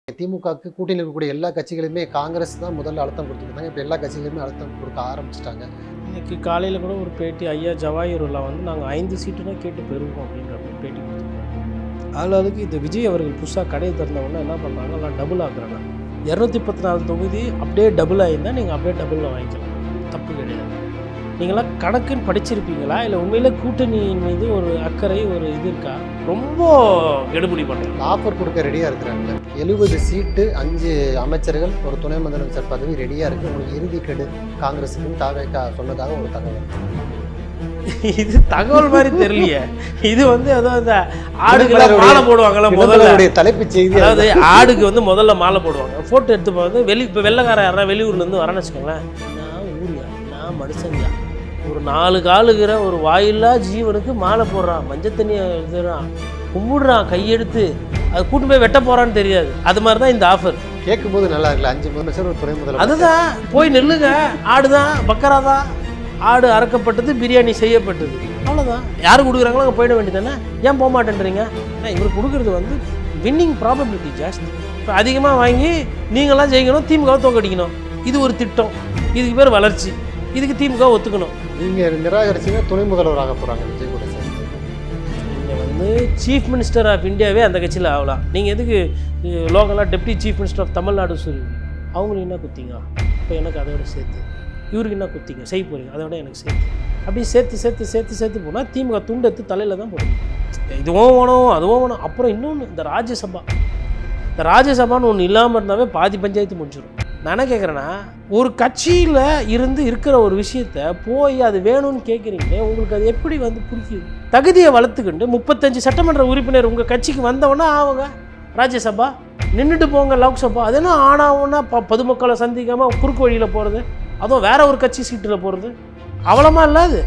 திமுகவுக்கு கூட்டணியில் இருக்கக்கூடிய எல்லா கட்சிகளுமே காங்கிரஸ் தான் முதல்ல அழுத்தம் கொடுத்துருந்தாங்க. இப்போ எல்லா கட்சிகளுமே அழுத்தம் கொடுக்க ஆரம்பிச்சிட்டாங்க. இன்றைக்கி காலையில் கூட ஒரு பேட்டி, ஐயா ஜவாஹிருல்லா வந்து நாங்கள் 5 சீட்டு தான் கேட்டு பெறுவோம் அப்படின்ற மாதிரி பேட்டி கொடுத்துருக்காங்க. ஆளாளுக்கு இந்த விஜய் அவர்கள் புதுசாக கடையை திறந்தவொன்னே என்ன பண்ணுறாங்க, எல்லாம் டபுள் ஆக்குறாங்க. 214 தொகுதி அப்படியே டபுள் ஆகியிருந்தால் நீங்கள் அப்படியே டபுளில் வாங்கிக்கலாம், தப்பு கிடையாது. நீங்களாம் கணக்குன்னு படிச்சிருப்பீங்களா, இல்லை உண்மையிலே கூட்டணியின் மீது ஒரு அக்கறை, ஒரு இது இருக்கா? ரொம்ப கெடுபிடி பண்ணுறாங்க. ஆஃபர் கொடுக்க ரெடியாக இருக்கிறாங்க. 70 சீட்டு, 5 அமைச்சர்கள், ஒரு துணை முதலமைச்சர் பதவி ரெடியாக இருக்குது. உங்களுக்கு இறுதி கெடு காங்கிரஸுக்கும் தாவேக்கா சொன்னதாக ஒரு தகவல். இது தகவல் மாதிரி தெரியலையே. இது வந்து அதாவது இந்த ஆடுகளை மாலை போடுவாங்கல்ல, முதல்ல தலைப்பு செய்தி. அதாவது ஆடுக்கு வந்து முதல்ல மாலை போடுவாங்க, ஃபோட்டோ எடுத்து வந்து இப்போ வெள்ளைக்கார யாரா வெளியூர்லேருந்து வரேன்னு வச்சுக்கோங்களேன், நான் ஊரியா, நான் மனுஷன்யா, ஒரு 4 காலுகிற ஒரு வாயில்லா ஜீவனுக்கு மாலை போடுறான், மஞ்சள் தண்ணியை எழுதுறான், கும்பிடுறான், கையெடுத்து அதை கூட்டு போய் வெட்ட போகிறான்னு தெரியாது. அது மாதிரி தான் இந்த ஆஃபர். கேட்கும்போது நல்லா இருக்குல்ல, 5 முதலமைச்சர், ஒரு துணை முதலமைச்சர். அதுதான் போய் நில்லுங்க, ஆடு தான், பக்கரா தான், ஆடு அறக்கப்பட்டது, பிரியாணி செய்யப்பட்டது, அவ்வளோதான். யார் கொடுக்குறாங்களோ அங்கே போயிட வேண்டியதானே. ஏன் போக மாட்டேன்றீங்க? ஏன்னா இவர் கொடுக்குறது வந்து வின்னிங் ப்ராபபிலிட்டி ஜாஸ்தி. இப்போ அதிகமாக வாங்கி நீங்களாம் ஜெயிக்கணும், திமுகவை தோக்கடிக்கணும். இது ஒரு திட்டம், இதுக்கு பேர் வளர்ச்சி. இதுக்கு திமுக ஒத்துக்கணும். நீங்கள் நிராகரிச்சிங்க, துணை முதல்வராக போகிறாங்க விஜய் கூட சார். நீங்கள் வந்து சீஃப் மினிஸ்டர் ஆஃப் இந்தியாவே அந்த கட்சியில் ஆகலாம். நீங்கள் எதுக்கு லோக்கலாக deputy chief minister of Tamil Nadu சொல்லுவீங்க? அவங்களுக்கு என்ன குத்திங்க? இப்போ எனக்கு அதோட சேர்த்து இவருக்கு என்ன குத்திங்க செய்ய போகிறீங்க, அதோட எனக்கு சேர்த்து, அப்படி சேர்த்து போனால் திமுக துண்டு எடுத்து தலையில் தான் போடுங்க. இதுவும் வேணும், அதுவும் வேணும். அப்புறம் இன்னொன்று, இந்த ராஜ்யசபான்னு ஒன்று இல்லாமல் இருந்தாவே பாதி பஞ்சாயத்து முடிச்சிடும். நான் என்ன கேட்குறேன்னா, ஒரு கட்சியில் இருக்கிற ஒரு விஷயத்த போய் அது வேணும்னு கேட்குறீங்களே, உங்களுக்கு அது எப்படி வந்து பிடிக்குது? தகுதியை வளர்த்துக்கிண்டு 35 சட்டமன்ற உறுப்பினர் உங்கள் கட்சிக்கு வந்தவொன்னா ஆகுங்க ராஜ்யசபா, நின்றுட்டு போங்க லோக்சபா. அது என்ன ஆனாவுன்னா பொதுமக்களை சந்திக்காமல் குறுக்கு வழியில் போகிறது, அதுவும் வேற ஒரு கட்சி சீட்டில் போகிறது, அவ்வளோமா இல்லாது.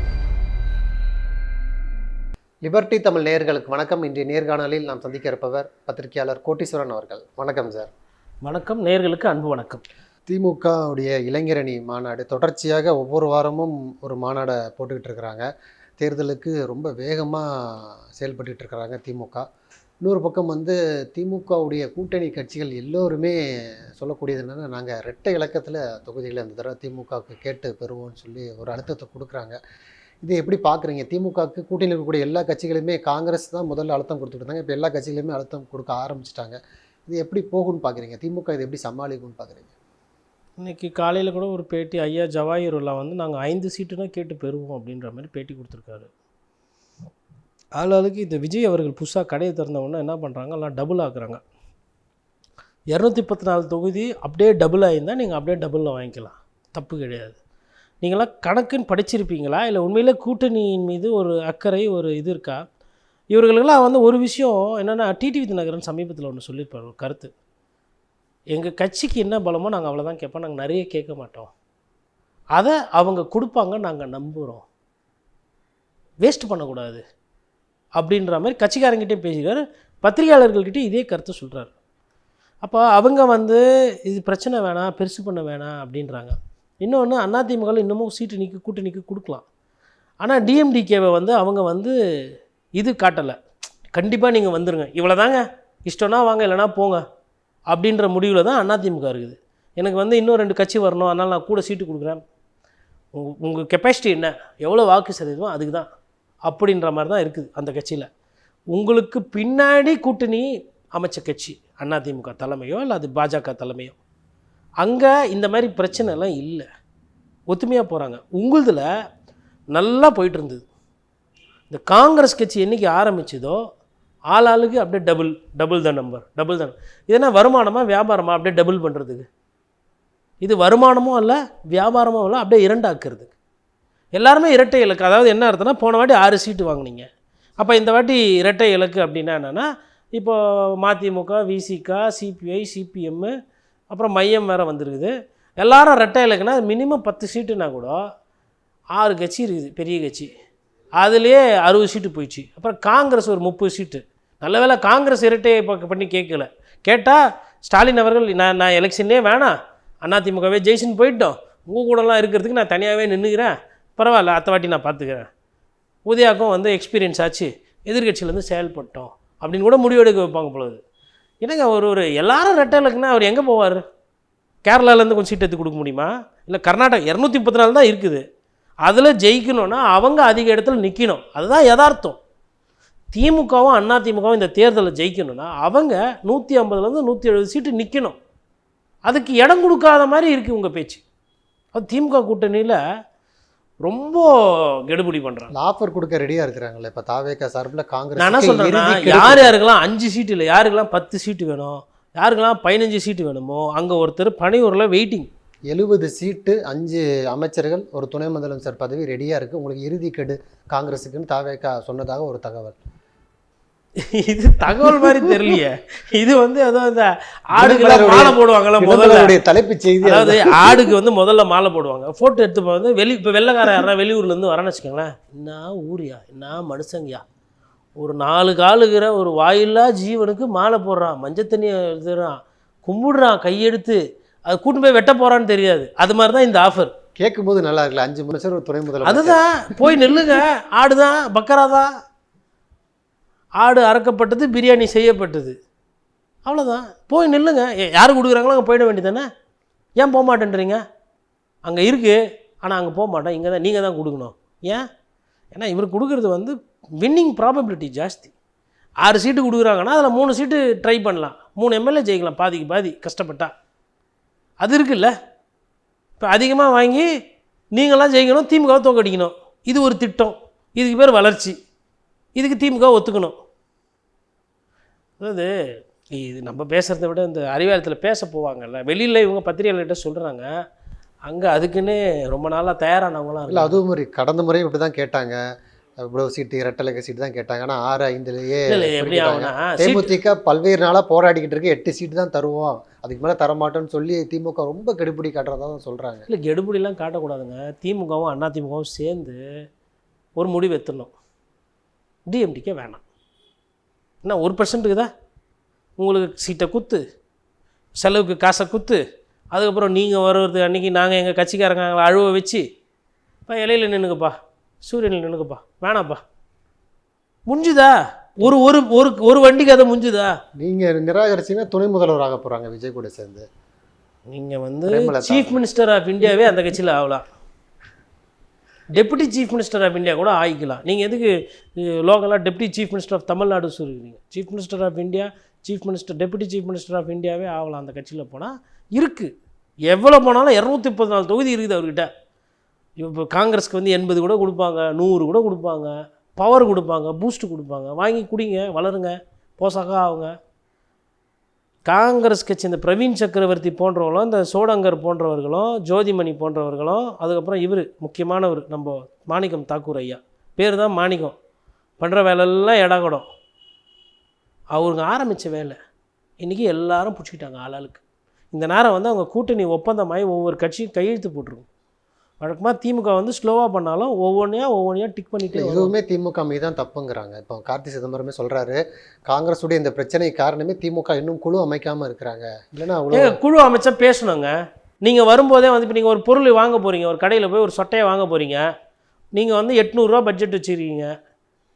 லிபர்ட்டி தமிழ் நேயர்களுக்கு வணக்கம். இன்றைய நேர்காணலில் நாம் சந்திக்க இருப்பவர் பத்திரிகையாளர் கோட்டீஸ்வரன் அவர்கள். வணக்கம் சார். வணக்கம். நேயர்களுக்கு அன்பு வணக்கம். திமுகவுடைய இளைஞரணி மாநாடு தொடர்ச்சியாக ஒவ்வொரு வாரமும் ஒரு மாநாடை போட்டுக்கிட்டு இருக்கிறாங்க. தேர்தலுக்கு ரொம்ப வேகமாக செயல்பட்டு இருக்கிறாங்க திமுக. இன்னொரு பக்கம் வந்து திமுகவுடைய கூட்டணி கட்சிகள் எல்லோருமே சொல்லக்கூடியது என்னென்னா, நாங்கள் இரட்டை இலக்கத்தில் தொகுதிகளை இந்த தடவை திமுகவுக்கு கேட்டு பெறுவோம்னு சொல்லி ஒரு அழுத்தத்தை கொடுக்குறாங்க. இதை எப்படி பார்க்குறீங்க? திமுகவுக்கு கூட்டணியில் இருக்கக்கூடிய எல்லா கட்சிகளுமே காங்கிரஸ் தான் முதல்ல அழுத்தம் கொடுத்துட்டு இருந்தாங்க. இப்போ எல்லா கட்சிகளுமே அழுத்தம் கொடுக்க ஆரம்பிச்சிட்டாங்க. இது எப்படி போகும்னு பார்க்குறீங்க? திமுக இதை எப்படி சமாளிக்கும்னு பார்க்குறீங்க? இன்றைக்கி காலையில் கூட ஒரு பேட்டி, ஐயா ஜவாஹிருல்லா வந்து நாங்கள் 5 சீட்டு தான் கேட்டு பெறுவோம் அப்படின்ற மாதிரி பேட்டி கொடுத்துருக்காரு. ஆளாளுக்கு இந்த விஜய் அவர்கள் புதுசாக கடையை திறந்தவொன்னே என்ன பண்ணுறாங்க, எல்லாம் டபுள் ஆக்குறாங்க. 214 தொகுதி அப்படியே டபுள் ஆகியிருந்தால் நீங்கள் அப்படியே டபுளில் வாங்கிக்கலாம், தப்பு கிடையாது. நீங்களாம் கணக்குன்னு படிச்சிருப்பீங்களா, இல்லை உண்மையிலே கூட்டணியின் மீது ஒரு அக்கறை, ஒரு இது இருக்கா? இவர்களுக்கெல்லாம் வந்து ஒரு விஷயம் என்னென்னா, டிடிவி தினகரன் சமீபத்தில் ஒன்று சொல்லியிருப்பார், ஒரு கருத்து. எங்கள் கட்சிக்கு என்ன பலமோ நாங்கள் அவ்வளோதான் கேட்போம், நாங்கள் நிறைய கேட்க மாட்டோம், அதை அவங்க கொடுப்பாங்க, நாங்கள் நம்புகிறோம், வேஸ்ட் பண்ணக்கூடாது அப்படின்ற மாதிரி கட்சிக்காரங்கிட்டே பேசுகிறார். பத்திரிகையாளர்கள்கிட்ட இதே கருத்தை சொல்கிறார். அப்போ அவங்க வந்து இது பிரச்சனை வேணாம், பெருசு பண்ண வேணாம் அப்படின்றாங்க. இன்னொன்று, அதிமுகவில் இன்னமும் சீட்டு கூட்டணிக்கு கொடுக்கலாம். ஆனால் டிஎம்டிகேவை வந்து அவங்க வந்து இது காட்டலை, கண்டிப்பாக நீங்கள் வந்துடுங்க, இவ்வளோ தாங்க, இஷ்டம்னா வாங்க, இல்லைனா போங்க அப்படின்ற முடிவில் தான் அதிமுக இருக்குது. எனக்கு வந்து இன்னும் 2 கட்சி வரணும், அதனால் நான் கூட சீட்டு கொடுக்குறேன், உங்கள் கெப்பாசிட்டி என்ன, எவ்வளோ வாக்கு சதவீதமோ அதுக்கு தான் அப்படின்ற மாதிரி தான் இருக்குது அந்த கட்சியில். உங்களுக்கு பின்னாடி கூட்டணி அமைச்ச கட்சி அதிமுக தலைமையோ இல்லை அது பாஜக தலைமையோ, அங்கே இந்த மாதிரி பிரச்சனைலாம் இல்லை, ஒத்துமையாக போகிறாங்க. உங்களுதில் நல்லா போயிட்டு இருந்தது. இந்த காங்கிரஸ் கட்சி என்றைக்கு ஆரம்பிச்சதோ ஆளாளுக்கு அப்படியே டபுள் தான் நம்பர், டபுள் தான். இதனா வருமானமாக வியாபாரமாக அப்படியே டபுள் பண்ணுறதுக்கு? இது வருமானமும் இல்லை, வியாபாரமும் இல்லை, அப்படியே 2 ஆக்குறதுக்கு. எல்லாருமே இரட்டை இலக்கு. அதாவது என்ன அர்த்தம்னா, போன வாட்டி 6 சீட்டு வாங்கினீங்க, அப்போ இந்த வாட்டி இரட்டை இலக்கு அப்படின்னா என்னென்னா, இப்போது மதிமுக, விசிகா, சிபிஐ, சிபிஎம்மு, அப்புறம் மையம் வேறு வந்துருக்குது. எல்லாரும் ரெட்டை இலக்குனா மினிமம் 10 சீட்டுனா கூட 6 கட்சி இருக்குது, பெரிய கட்சி, அதுலேயே 60 சீட்டு போயிடுச்சு. அப்புறம் காங்கிரஸ் ஒரு 30 சீட்டு. நல்ல வேளை காங்கிரஸ் இரட்டையை பண்ணி கேட்கல. கேட்டால் ஸ்டாலின் அவர்கள் நான் எலெக்ஷன்லேயே வேணாம், அதிமுகவே ஜெயிச்சுன்னு போயிட்டோம், உங்கள் கூடலாம் இருக்கிறதுக்கு நான் தனியாகவே நின்றுக்கிறேன், பரவாயில்ல அடுத்த வாட்டி நான் பார்த்துக்கிறேன், உதயாக்கும் வந்து எக்ஸ்பீரியன்ஸ் ஆச்சு, எதிர்கட்சியிலேருந்து செயல்பட்டோம் அப்படின்னு கூட முடிவெடுக்க வைப்பாங்க பொழுது. என்னங்க ஒரு எல்லாரும் ரெட்டைலுக்குன்னா அவர் எங்கே போவார்? கேரளாலேருந்து கொஞ்சம் சீட் எடுத்து கொடுக்க முடியுமா? இல்லை கர்நாடகா 234 தான் இருக்குது, அதில் ஜெயிக்கணும்னா அவங்க அதிக இடத்துல நிற்கணும். அதுதான் யதார்த்தம். திமுகவும் அதிமுகவும் இந்த தேர்தலில் ஜெயிக்கணும்னா அவங்க 150லேருந்து 170 சீட்டு நிற்கணும். அதுக்கு இடம் கொடுக்காத மாதிரி இருக்குது உங்கள் பேச்சு. அது திமுக கூட்டணியில் ரொம்ப கெடுபிடி பண்ணுறாங்க. ஆஃபர் கொடுக்க ரெடியாக இருக்கிறாங்களே இப்போ தாவேகா சார்பில் காங்கிரஸ். நான் என்ன சொல்கிறேன்னா, யாருக்கெல்லாம் 5 சீட்டு இல்லை, யாருக்கெல்லாம் 10 சீட்டு வேணும், யாருக்கெல்லாம் 15 சீட்டு வேணுமோ அங்கே ஒருத்தர் பனையூரில் வெயிட்டிங். 70 சீட்டு, 5 அமைச்சர்கள், ஒரு துணை முதலமைச்சர் பதவி ரெடியாக இருக்குது. உங்களுக்கு இறுதி கெடு காங்கிரஸுக்குன்னு தாவேகா சொன்னதாக ஒரு தகவல். இது தகவல் மாதிரி தெரியலையே. இது ஏதோ இந்த ஆடுகளை மாலை போடுவாங்கல்ல முதல்ல, தலைப்புச் செய்தி. அதாவது ஆடுக்கு முதல்ல மாலை போடுவாங்க, ஃபோட்டோ எடுத்து இப்போ வெள்ளைக்காரன் யாரா வெளியூர்லேருந்து வரேன்னு வச்சுக்கோங்களேன், என்ன ஊரியா என்ன மனுஷங்கயா, ஒரு 4 காலுகிற ஒரு வாயில்லா ஜீவனுக்கு மாலை போடுறான், மஞ்சள் தண்ணி எழுதுறான், கும்பிடுறான் கையெடுத்து, அது கூட்டு போய் வெட்ட போகிறான்னு தெரியாது. அது மாதிரி தான் இந்த ஆஃபர். கேட்கும்போது நல்லா இருக்குல்ல, 5 அமைச்சர் ஒரு துணை முதலமைச்சர். அதுதான் போய் நில்லுங்க, ஆடுதான் பக்கராதான், ஆடு அறக்கப்பட்டது, பிரியாணி செய்யப்பட்டது, அவ்வளோதான். போய் நில்லுங்க. யார் கொடுக்குறாங்களோ அங்கே போயிட வேண்டியதானே. ஏன் போக மாட்டேன்றீங்க? அங்கே இருக்குது, ஆனால் அங்கே போக மாட்டேன், இங்கே தான் நீங்கள் தான் கொடுக்கணும். ஏன்? ஏன்னா இவர் கொடுக்குறது வின்னிங் ப்ராபபிலிட்டி ஜாஸ்தி. 6 சீட்டு கொடுக்குறாங்கன்னா அதில் 3 சீட்டு ட்ரை பண்ணலாம், 3 எம்எல்ஏ ஜெயிக்கலாம் பாதிக்கு பாதி கஷ்டப்பட்டா. அது இருக்குல்ல. இப்போ அதிகமாக வாங்கி நீங்களாம் ஜெயிக்கணும், திமுகவை தோக்கடிக்கணும். இது ஒரு திட்டம், இதுக்கு பேர் வளர்ச்சி. இதுக்கு திமுக ஒத்துக்கணும். அதாவது இது நம்ம பேசுகிறத விட இந்த அறிவாலயத்தில் பேச போவாங்கல்ல, வெளியில் இவங்க பத்திரிகையாளர்கிட்ட சொல்கிறாங்க, அங்கே அதுக்குன்னு ரொம்ப நாளாக தயாரானவங்களாம் இல்லை. அதுவும் ஒரு கடந்த முறை இப்படி தான் கேட்டாங்க, இவ்வளோ சீட்டு இரட்டலக சீட்டு தான் கேட்டாங்க. ஆனால் 6-5லேயே எப்படி ஆகுனா, தேமுதிக பல்வேறு நாளாக போராடிக்கிட்டு இருக்கு, 8 சீட்டு தான் தருவோம், அதுக்கு மேலே தரமாட்டோன்னு சொல்லி திமுக ரொம்ப கெடுபிடி காட்டுறதா தான் சொல்கிறாங்க. இல்லை கெடுபிடிலாம் காட்டக்கூடாதுங்க. திமுகவும் அதிமுகவும் சேர்ந்து ஒரு முடிவு எடுத்துடணும். டிஎம்டிக்கே வேணாம், என்ன 1% தான் உங்களுக்கு சீட்டை குத்து, செலவுக்கு காசை குத்து, அதுக்கப்புறம் நீங்கள் வர்றது அன்றைக்கி நாங்கள் எங்கள் கட்சிக்காரங்க அழுவ வச்சு, இப்போ இலையில் நின்றுக்குப்பா, சூரியனில் நின்றுக்குப்பா, வேணாப்பா, முடிஞ்சுதா? ஒரு ஒரு ஒரு ஒரு வண்டிக்கு அதை முடிஞ்சுதா? நீங்கள் நிராகரிச்சிங்கன்னா துணை முதல்வராக போகிறாங்க விஜய் கூட சேர்ந்து. நீங்கள் சீஃப் மினிஸ்டர் ஆஃப் இந்தியாவே அந்த கட்சியில் ஆகலாம், deputy chief minister of India கூட ஆகிக்கலாம். நீங்கள் எதுக்கு லோக்கலாக deputy chief minister of Tamil Nadu சொல்லிக்கிறீங்க? Chief minister of India, chief minister, deputy chief minister of இந்தியாவே ஆகலாம் அந்த கட்சியில் போனால். இருக்குது, எவ்வளோ போனாலும் 234 தொகுதி இருக்குது அவர்கிட்ட. இப்போ காங்கிரஸ்க்கு 80 கூட கொடுப்பாங்க, 100 கூட கொடுப்பாங்க, பவர் கொடுப்பாங்க, பூஸ்ட்டு கொடுப்பாங்க. வாங்கி குடிங்க, வளருங்க, போசாக்கா ஆகுங்க. காங்கிரஸ் கட்சி இந்த பிரவீன் சக்கரவர்த்தி போன்றவர்களும், இந்த சோடங்கர் போன்றவர்களும், ஜோதிமணி போன்றவர்களும், அதுக்கப்புறம் இவர் முக்கியமானவர் நம்ம மாணிக்கம் தாக்கூர் ஐயா, பேர் தான் மாணிக்கம், பண்ணுற வேலையெல்லாம் இடகடம். அவருங்க ஆரம்பித்த வேலை இன்றைக்கி எல்லாரும் பிடிச்சிக்கிட்டாங்க ஆளாளுக்கு. இந்த நேரம் அவங்க கூட்டணி ஒப்பந்தமாகி ஒவ்வொரு கட்சியும் கையெழுத்து போட்டிருக்கும். வழக்கமாக திமுக ஸ்லோவாக பண்ணாலும் ஒவ்வொன்றையாக டிக் பண்ணிட்டு எதுவுமே திமுக மீது தான் தப்புங்கிறாங்க. இப்போ கார்த்தி சிதம்பரமே சொல்கிறாரு, காங்கிரஸுடைய இந்த பிரச்சனை காரணமே திமுக இன்னும் குழு அமைக்காமல் இருக்கிறாங்க. இல்லைன்னா அவ்வளோ குழு அமைச்சா பேசணுங்க. நீங்கள் வரும்போதே இப்போ நீங்கள் ஒரு பொருள் வாங்க போகிறீங்க, ஒரு கடையில் போய் ஒரு சொட்டையை வாங்க போகிறீங்க, நீங்கள் 800 ரூபா பட்ஜெட் வச்சுருக்கீங்க,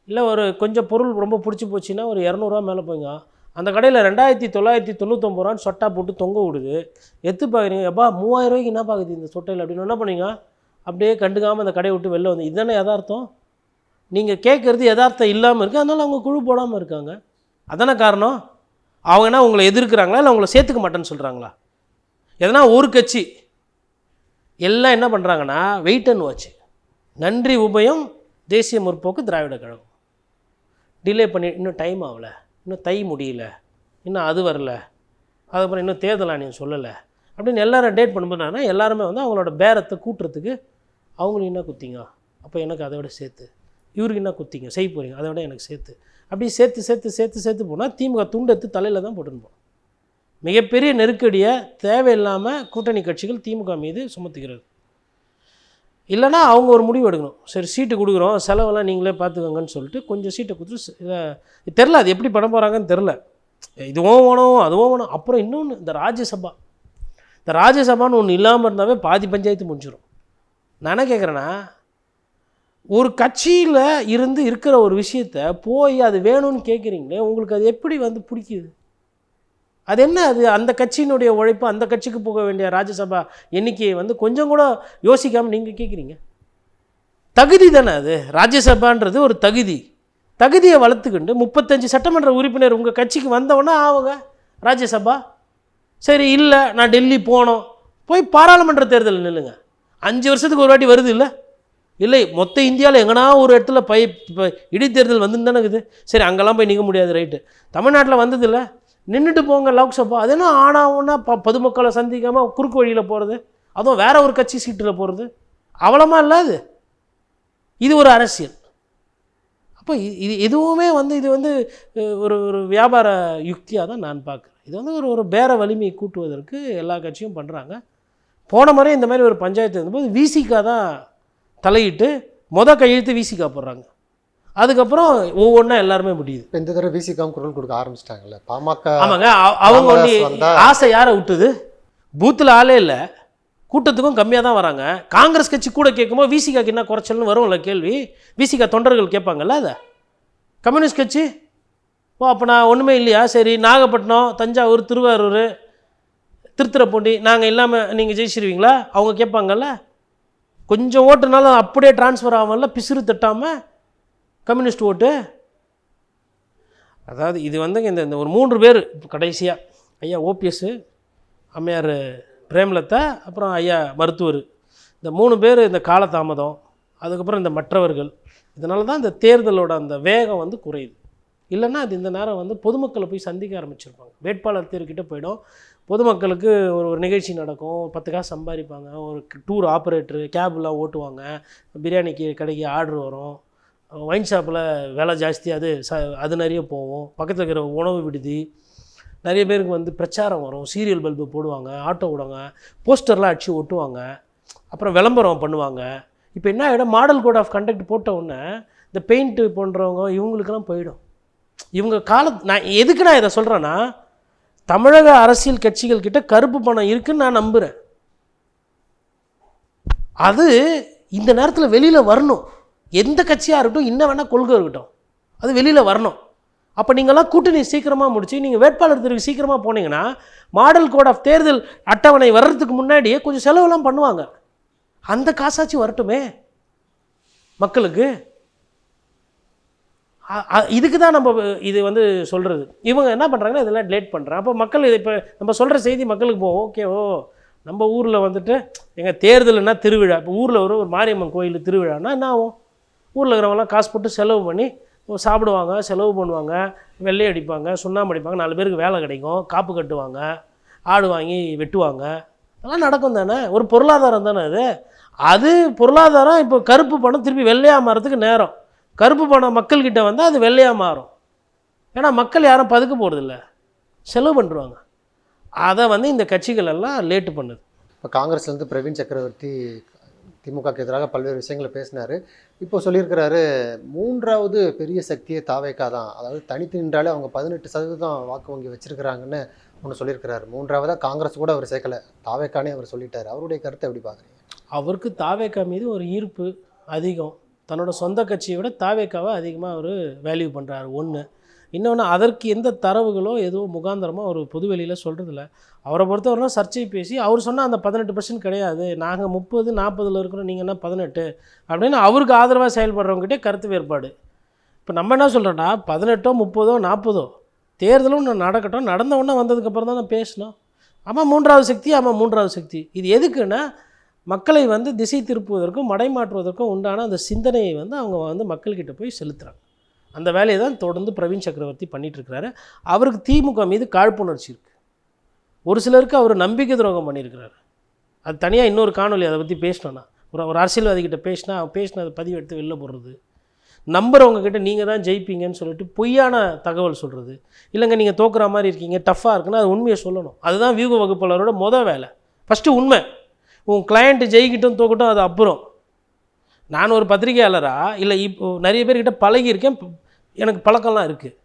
இல்லை ஒரு கொஞ்சம் பொருள் ரொம்ப பிடிச்சி போச்சுன்னா ஒரு 200 ரூபா மேலே போய்ங்க. அந்த கடையில் 2999 ரூபான்னு சொட்டா போட்டு தொங்க விடுது. எடுத்து பார்க்குறீங்க, எப்பா 3000 ரூபாய்க்கு என்ன பார்க்குது இந்த சொட்டையில் அப்படின்னு என்ன பண்ணீங்க? அப்படியே கண்டுக்காமல் அந்த கடையை விட்டு வெளில வந்து. இதுதானே யதார்த்தம். நீங்கள் கேட்குறது யதார்த்தம் இல்லாமல் இருக்குது, அதனால் அவங்க குழு போடாமல் இருக்காங்க. அதானே காரணம். அவங்கன்னா உங்களை எதிர்க்கிறாங்களா இல்லை உங்களை சேர்த்துக்க மாட்டேன்னு சொல்கிறாங்களா? எதனா ஒரு கட்சி எல்லாம் என்ன பண்ணுறாங்கன்னா வெயிட் அண்ட் வாட்ச், நன்றி உபயம், தேசிய முற்போக்கு, திராவிட கழகம் டிலே பண்ணி, இன்னும் டைம் ஆகலை, இன்னும் தை முடியல, இன்னும் அது வரல, அதுக்கப்புறம் இன்னும் தேர்தல் ஆணையம் சொல்லலை அப்படின்னு எல்லாரும் டேட் பண்ணும்போதுனா எல்லாருமே அவங்களோட பேரத்தை கூட்டுறதுக்கு அவங்களுக்கு என்ன குத்திங்க, அப்போ எனக்கு அதை விட சேர்த்து, இவருக்கு என்ன குத்திங்க செய்ய போகிறீங்க, அதை விட எனக்கு சேர்த்து, அப்படி சேர்த்து சேர்த்து சேர்த்து சேர்த்து போனால் திமுக துண்டெடுத்து தலையில் தான் போட்டுன்னு போகும். மிகப்பெரிய நெருக்கடியை தேவையில்லாமல் கூட்டணி கட்சிகள் திமுக மீது சுமத்துகிறது. இல்லைனா அவங்க ஒரு முடிவு எடுக்கணும், சரி சீட்டு கொடுக்குறோம், செலவெல்லாம் நீங்களே பார்த்துக்கோங்கன்னு சொல்லிட்டு கொஞ்சம் சீட்டை கொடுத்து, தெரில அது எப்படி பண்ண போகிறாங்கன்னு தெரில, இதுவும் வேணும் அதுவும் வேணும். அப்புறம் இன்னொன்று, இந்த ராஜ்யசபான்னு ஒன்று இல்லாமல் இருந்தாவே பாதி பஞ்சாயத்து முடிஞ்சிடும். நான் என்ன கேட்குறேன்னா, ஒரு கட்சியில் இருக்கிற ஒரு விஷயத்த போய் அது வேணும்னு கேட்குறீங்களே, உங்களுக்கு அது எப்படி பிடிக்குது? அது என்ன அது அந்த கட்சியினுடைய உழைப்பு, அந்த கட்சிக்கு போக வேண்டிய ராஜ்யசபா எண்ணிக்கையை வந்து கொஞ்சம் கூட யோசிக்காமல் நீங்கள் கேட்குறீங்க. தகுதி தானே அது, ராஜ்யசபான்றது ஒரு தகுதியை வளர்த்துக்கிண்டு 35 சட்டமன்ற உறுப்பினர் உங்கள் கட்சிக்கு வந்தவொன்னே ஆகுங்க ராஜ்யசபா. சரி இல்லை நான் டெல்லி போனோம், போய் பாராளுமன்ற தேர்தல் நில்லுங்க. 5 வருஷத்துக்கு ஒரு வாட்டி வருது இல்லை மொத்த இந்தியாவில் எங்கன்னா ஒரு இடத்துல இடைத்தேர்தல் வந்துன்னு தானே இருக்குது. சரி அங்கெல்லாம் போய் நிற்க முடியாது, ரைட்டு. தமிழ்நாட்டில் வந்தது இல்லை, நின்றுட்டு போங்க லோக்சபா. அது என்ன ஆனாவுன்னா பொதுமக்களை சந்திக்காமல் குறுக்கு வழியில் போகிறது, அதுவும் வேற ஒரு கட்சி சீட்டில் போகிறது, அவ்வளோமா இல்லாது. இது ஒரு அரசியல். அப்போ இதுவுமே வந்து இது வந்து ஒரு வியாபார யுக்தியாக தான் நான் பார்க்குறேன். இது வந்து ஒரு பேர வலிமையை கூட்டுவதற்கு எல்லா கட்சியும் பண்ணுறாங்க. போன முறை இந்த மாதிரி ஒரு பஞ்சாயத்து இருந்தபோது விசிகா தான் தலையிட்டு கையெழுத்து விசிகா போடுறாங்க. அதுக்கப்புறம் ஒவ்வொன்றா எல்லாருமே முடியுது. இந்த தடவை விசிகாவும் குரல் கொடுக்க ஆரம்பிச்சிட்டாங்கல்ல பாமக. ஆமாங்க, அவங்க வந்து ஆசை யாரை விட்டுது, பூத்தில் ஆளே இல்லை, கூட்டத்துக்கும் கம்மியாக தான் வராங்க. காங்கிரஸ் கட்சி கூட கேட்கும்போது விசிகாக்கு என்ன குறைச்சல்னு வரும்ல கேள்வி. விசிகா தொண்டர்கள் கேட்பாங்கல்ல அதை. கம்யூனிஸ்ட் கட்சி அப்போ நான் ஒன்றுமே இல்லையா, சரி நாகப்பட்டினம், தஞ்சாவூர், திருவாரூர், திருத்துறைப்பூண்டி நாங்கள் இல்லாமல் நீங்கள் ஜெயிச்சிருவீங்களா அவங்க கேட்பாங்கல்ல. கொஞ்சம் ஓட்டுனாலும் அப்படியே டிரான்ஸ்ஃபர் ஆகாமல்ல, பிசுறு தட்டாமல் கம்யூனிஸ்ட் ஓட்டு. அதாவது இது வந்துங்க இந்த ஒரு 3 பேர் கடைசியாக, ஐயா ஓபிஎஸ், அம்மையார் பிரேமலதா, அப்புறம் ஐயா மருத்துவர், இந்த 3 பேர் இந்த காலதாமதம், அதுக்கப்புறம் இந்த மற்றவர்கள், இதனால தான் இந்த தேர்தலோட அந்த வேகம் வந்து குறையுது. இல்லைன்னா அது இந்த நேரம் வந்து பொதுமக்களை போய் சந்திக்க ஆரம்பிச்சிருப்பாங்க. வேட்பாளர் தேர்வுக்கிட்ட போயிடும், பொதுமக்களுக்கு ஒரு நிகழ்ச்சி நடக்கும், 10 காசு சம்பாதிப்பாங்க, ஒரு டூர் ஆப்ரேட்டரு கேப்லாம் ஓட்டுவாங்க, பிரியாணிக்கு கடைக்கு ஆர்டர் வரும், ஒயின் ஷாப்பில் விலை ஜாஸ்தி, அது நிறைய போகும், பக்கத்தில் இருக்கிற உணவு விடுதி, நிறைய பேருக்கு வந்து பிரச்சாரம் வரும், சீரியல் பல்பு போடுவாங்க, ஆட்டோ விடுவாங்க, போஸ்டர்லாம் அடித்து ஒட்டுவாங்க, அப்புறம் விளம்பரம் பண்ணுவாங்க. இப்போ என்ன ஆகிடும், மாடல் கோட் ஆஃப் கண்டக்ட் போட்ட உடனே இந்த பெயிண்ட்டு போன்றவங்க இவங்களுக்கெல்லாம் போயிடும். இவங்க நான் எதுக்கு நான் இதை சொல்கிறேன்னா, தமிழக அரசியல் கட்சிகள் கிட்ட கருப்பு பணம் இருக்குன்னு நான் நம்புகிறேன். அது இந்த நேரத்தில் வெளியில் வரணும். எந்த கட்சியாக இருக்கட்டும், இன்னும் வேணால் கொள்கை இருக்கட்டும், அது வெளியில் வரணும். அப்போ நீங்கள்லாம் கூட்டணி சீக்கிரமாக முடிச்சு நீங்கள் வேட்பாளர் தேர்வுக்கு சீக்கிரமாக போனீங்கன்னா மாடல் கோட் ஆஃப் தேர்தல் அட்டவணை வர்றதுக்கு முன்னாடியே கொஞ்சம் செலவுலாம் பண்ணுவாங்க. அந்த காசாச்சு வரட்டுமே மக்களுக்கு. இதுக்கு தான் நம்ம இது வந்து சொல்கிறது. இவங்க என்ன பண்ணுறாங்கன்னா இதெல்லாம் லேட் பண்ணுறாங்க. அப்போ மக்கள் இப்போ நம்ம சொல்கிற செய்தி மக்களுக்கு போகும். ஓகேவோ நம்ம ஊரில் வந்துட்டு எங்கள் தேர்தல்னா திருவிழா, இப்போ ஊரில் ஒரு மாரியம்மன் கோயில் திருவிழான்னா என்ன ஆகும், ஊரில் இருக்கிறவங்களாம் காசு போட்டு செலவு பண்ணி சாப்பிடுவாங்க, செலவு பண்ணுவாங்க, வெள்ளை அடிப்பாங்க, சுண்ணாம்பு அடிப்பாங்க, 4 பேருக்கு வேலை கிடைக்கும், காப்பு கட்டுவாங்க, ஆடு வாங்கி வெட்டுவாங்க, அதெல்லாம் நடக்கும் தானே. ஒரு பொருளாதாரம் தானே அது பொருளாதாரம். இப்போ கருப்பு பணம் திருப்பி வெள்ளையாக மாறதுக்கு நேரம். கருப்பு பணம் மக்கள்கிட்ட வந்தால் அது வெள்ளையாக மாறும். ஏன்னா மக்கள் யாரும் பதுக்க போகிறதில்ல, செலவு பண்ணுறாங்க. அதை வந்து இந்த கட்சிகள் எல்லாம் லேட்டு பண்ணுது. இப்போ காங்கிரஸ்லேருந்து பிரவீன் சக்கரவர்த்தி திமுகக்கு எதிராக பல்வேறு விஷயங்களை பேசினார். இப்போ சொல்லியிருக்கிறாரு 3வது பெரிய சக்தியே தாவேக்கா தான், அதாவது தனித்து நின்றாலே அவங்க 18% வாக்கு வங்கி வச்சுருக்கிறாங்கன்னு ஒன்று சொல்லியிருக்கிறாரு. 3வதாக காங்கிரஸ் கூட அவர் சேர்க்கலை, தாவேக்கானே அவர் சொல்லிட்டார். அவருடைய கருத்தை எப்படி பார்க்குறீங்க? அவருக்கு தாவேக்கா மீது ஒரு ஈர்ப்பு அதிகம். தன்னோட சொந்த கட்சியை விட தாவேக்காவை அதிகமாக அவர் வேல்யூ பண்ணுறாரு. ஒன்று. இன்னொன்று, அதற்கு எந்த தரவுகளோ எதுவும் முகாந்திரமாக ஒரு பொதுவெளியில் சொல்கிறதில்ல. அவரை பொறுத்தவரைலாம் சர்ச்சை பேசி அவர் சொன்னால் அந்த 18% கிடையாது, நாங்கள் 30, 40 இருக்கிறோம், நீங்கள் என்ன 18 அப்படின்னு அவருக்கு ஆதரவாக செயல்படுறவங்ககிட்டே கருத்து வேறுபாடு. இப்போ நம்ம என்ன சொல்கிறோன்னா 18, 30, 40 தேர்தலும் நடக்கட்டும், நடந்தவொன்னே வந்ததுக்கப்புறம் தான் நான் பேசணும். ஆமாம் 3வது சக்தி, ஆமாம் 3வது சக்தி. இது எதுக்குன்னா மக்களை வந்து திசை திருப்புவதற்கும் மடைமாற்றுவதற்கும் உண்டான அந்த சிந்தனையை வந்து அவங்க வந்து மக்கள்கிட்ட போய் செலுத்துகிறாங்க. அந்த வேலையை தான் தொடர்ந்து பிரவீன் சக்கரவர்த்தி பண்ணிகிட்ருக்கிறாரு. அவருக்கு திமுக மீது காழ்ப்புணர்ச்சி இருக்குது. ஒரு சிலருக்கு அவர் நம்பிக்கை துரோகம் பண்ணியிருக்கிறாரு. அது தனியாக இன்னொரு காணொலி அதை பற்றி பேசினோன்னா, ஒரு அரசியல்வாதிகிட்ட பேசினா அதை பதிவு எடுத்து வெளில போடுறது, நம்புறவங்கக்கிட்ட நீங்கள் தான் ஜெயிப்பீங்கன்னு சொல்லிட்டு பொய்யான தகவல் சொல்கிறது, இல்லைங்க நீங்கள் தோக்குற மாதிரி இருக்கீங்க, டஃப்பாக இருக்குன்னா அது உண்மையை சொல்லணும். அதுதான் வியூக வகுப்பாளரோட வேலை. ஃபஸ்ட்டு உண்மை. உன் கிளையண்ட்டு ஜெயிக்கிட்டும் தோக்கட்டும் அது அப்புறம். நான் ஒரு பத்திரிகையாளராக இல்லை இப்போ நிறைய பேர்கிட்ட பழகியிருக்கேன், எனக்கு பழக்கம்லாம் இருக்குது.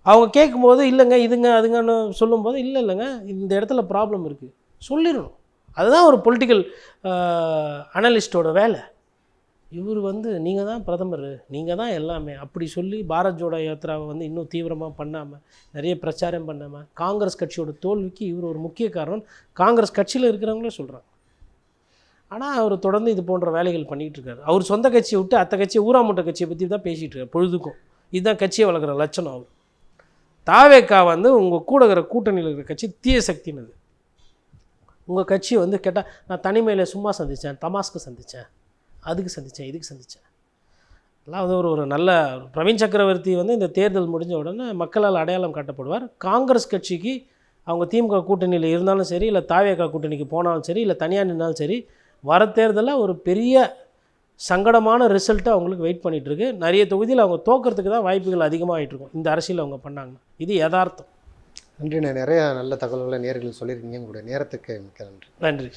அவங்க கேட்கும்போது இல்லைங்க இதுங்க அதுங்கன்னு சொல்லும்போது இல்லைங்க இந்த இடத்துல ப்ராப்ளம் இருக்குது சொல்லிடணும். அதுதான் ஒரு பொலிட்டிக்கல் அனலிஸ்ட்டோட வேலை. இவர் வந்து நீங்கள் தான் பிரதமர், நீங்கள் தான் எல்லாமே அப்படி சொல்லி பாரத் ஜோடோ யாத்திராவை வந்து இன்னும் தீவிரமாக பண்ணாமல், நிறைய பிரச்சாரம் பண்ணாமல், காங்கிரஸ் கட்சியோட தோல்விக்கு இவர் ஒரு முக்கிய காரணம் காங்கிரஸ் கட்சியில் இருக்கிறவங்களே சொல்கிறாங்க. ஆனால் அவர் தொடர்ந்து இது போன்ற வேலைகள் பண்ணிகிட்டு இருக்காரு. அவர் சொந்த கட்சியை விட்டு அத்த கட்சியை ஊராமுட்ட கட்சியை பற்றி தான் பேசிகிட்டு இருக்காரு பொழுதுக்கும். இதுதான் கட்சியை வளர்க்குற லட்சணம். அவர் தாவேக்கா வந்து உங்கள் கூட இருக்கிற கூட்டணியில் இருக்கிற கட்சி தீய சக்தினது. உங்கள் கட்சி வந்து கேட்டால் நான் தனிமையில் சும்மா சந்தித்தேன், தமாஸ்க்கு சந்தித்தேன், அதுக்கு சந்தித்தேன், இதுக்கு சந்தித்தேன். எல்லாம் வந்து ஒரு நல்ல பிரவீன் சக்கரவர்த்தி வந்து இந்த தேர்தல் முடிஞ்ச உடனே மக்களால் அடையாளம் காட்டப்படுவார். காங்கிரஸ் கட்சிக்கு அவங்க திமுக கூட்டணியில் இருந்தாலும் சரி, இல்லை தாவேக்கா கூட்டணிக்கு போனாலும் சரி, இல்லை தனியாக நின்னாலும் சரி, வர தேர்தலில் ஒரு பெரிய சங்கடமான ரிசல்ட்டை அவங்களுக்கு வெயிட் பண்ணிகிட்ருக்கு. நிறைய தொகுதியில் அவங்க தோக்கிறதுக்கு தான் வாய்ப்புகள் அதிகமாகிட்டு இருக்கும் இந்த அரசியல் அவங்க பண்ணாங்கன்னா. இது யதார்த்தம். நன்றி. நிறைய நல்ல தகவல்களை நேயர்களுக்கு சொல்லியிருக்கீங்க. உங்களுடைய நேரத்துக்கு மிக்க நன்றி. நன்றி.